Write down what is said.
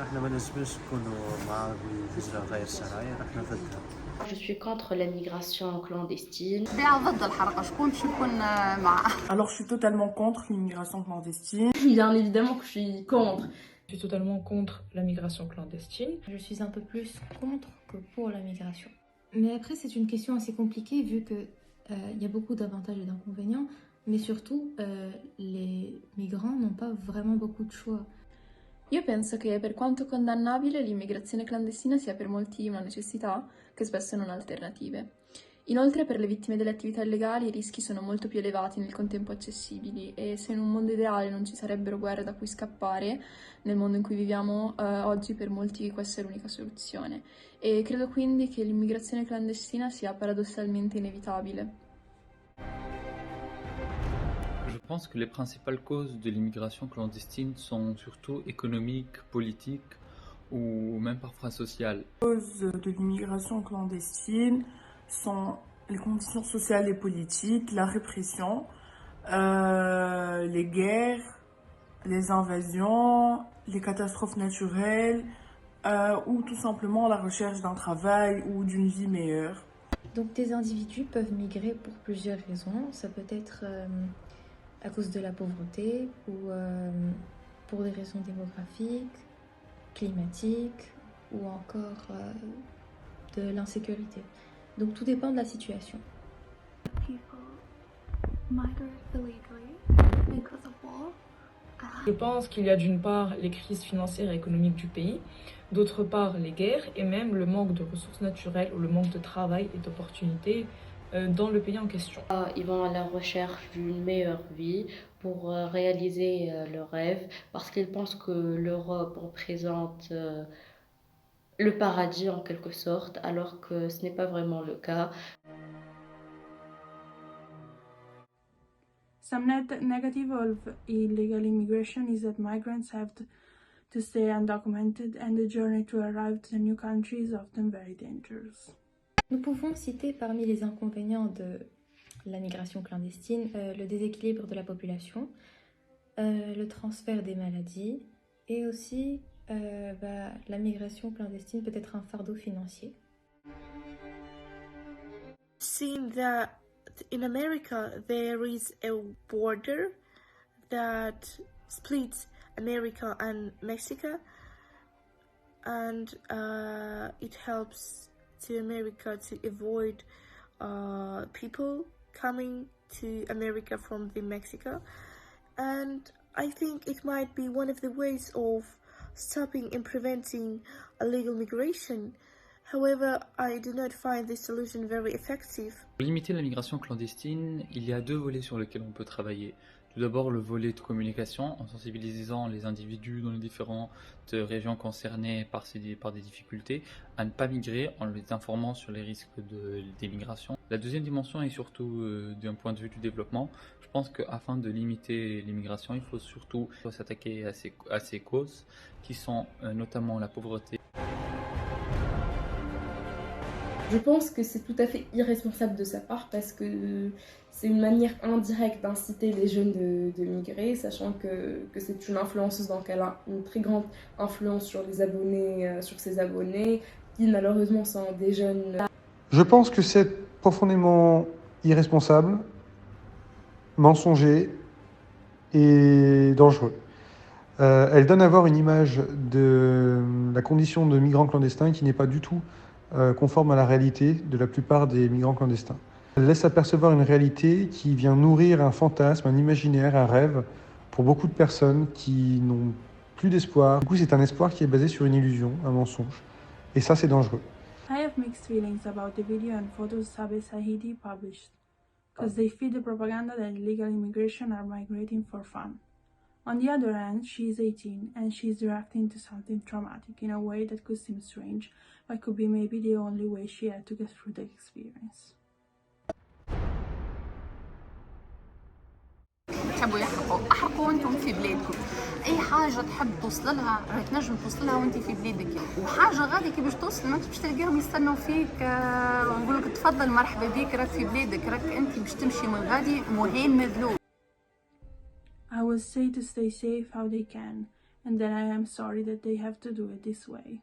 احنا ما نجمش نكونوا مع بهجرة غير شرعية، احنا ضدها. Je suis contre la migration clandestine. ضد الحركة شكون باش يكون مع. Alors je suis totalement contre l'immigration clandestine. Bien évidemment que je suis contre. Je suis totalement contre la migration clandestine. Je suis un peu plus contre que pour la migration. Mais après, c'est une question assez compliquée vu que y a beaucoup d'avantages et d'inconvénients, mais surtout les migrants n'ont pas vraiment beaucoup de choix. Io penso che per quanto condannabile l'immigrazione clandestina sia per molti una necessità che spesso non ha alternative. Inoltre per le vittime delle attività illegali i rischi sono molto più elevati e nel contempo accessibili e se in un mondo ideale non ci sarebbero guerre da cui scappare, nel mondo in cui viviamo oggi per molti questa è l'unica soluzione. E credo quindi che l'immigrazione clandestina sia paradossalmente inevitabile. Je pense que les principales causes de l'immigration clandestine sont surtout économiques, politiques ou même parfois sociales. Les causes de l'immigration clandestine sont les conditions sociales et politiques, la répression, les guerres, les invasions, les catastrophes naturelles ou tout simplement la recherche d'un travail ou d'une vie meilleure. Donc des individus peuvent migrer pour plusieurs raisons. Ça peut être à cause de la pauvreté ou pour des raisons démographiques, climatiques ou encore de l'insécurité. Donc tout dépend de la situation. Je pense qu'il y a d'une part les crises financières et économiques du pays, d'autre part les guerres et même le manque de ressources naturelles ou le manque de travail et d'opportunités dans le pays en question. Ils vont à la recherche d'une meilleure vie pour réaliser leurs rêves parce qu'ils pensent que l'Europe représente le paradis en quelque sorte, alors que ce n'est pas vraiment le cas. Some negative of illegal immigration is that migrants have to stay undocumented and the journey to arrive to the new country is often very dangerous. Nous pouvons citer parmi les inconvénients de la migration clandestine le déséquilibre de la population, le transfert des maladies et aussi la migration clandestine peut être un fardeau financier. Seeing that in America there is a border that splits America and Mexico, and it helps to America to avoid people coming to America from the Mexico, and I think it might be one of the ways of stopping and preventing illegal migration. However, I do not find this solution very effective. Pour limiter la migration clandestine, il y a deux volets sur lesquels on peut travailler. Tout d'abord, le volet de communication, en sensibilisant les individus dans les différentes régions concernées par des difficultés à ne pas migrer, en les informant sur les risques des migrations. La deuxième dimension est surtout d'un point de vue du développement. Je pense qu'afin de limiter l'immigration, il faut surtout s'attaquer à ces causes qui sont notamment la pauvreté. Je pense que c'est tout à fait irresponsable de sa part parce que c'est une manière indirecte d'inciter les jeunes de migrer, sachant que c'est une influenceuse, donc elle a une très grande influence sur les abonnés, sur ses abonnés, qui malheureusement sont des jeunes. Je pense que c'est profondément irresponsable, mensonger et dangereux. Elle donne à voir une image de la condition de migrants clandestins qui n'est pas du tout conforme à la réalité de la plupart des migrants clandestins. Elle laisse apercevoir une réalité qui vient nourrir un fantasme, un imaginaire, un rêve pour beaucoup de personnes qui n'ont plus d'espoir. Du coup, c'est un espoir qui est basé sur une illusion, un mensonge. Et ça, c'est dangereux. I have mixed feelings about the video and photos Sabe Sahidi published, because they feed the propaganda that illegal immigration are migrating for fun. On the other hand, she is 18 and she is reacting to something traumatic in a way that could seem strange, but could be maybe the only way she had to get through the experience. تحبوا احرقوا انتم في بلادكم. اي حاجه تحب توصل لها راك تنجم توصل لها وانت في بلادك، وحاجه غادي كي باش توصل ما باش تلقاهم يستنوا فيك ونقول لك تفضل مرحبا بك راك في بلادك، راك انت باش تمشي من غادي مهين مذلول. I would say to stay safe how they can and then I am sorry that they have to do it this way.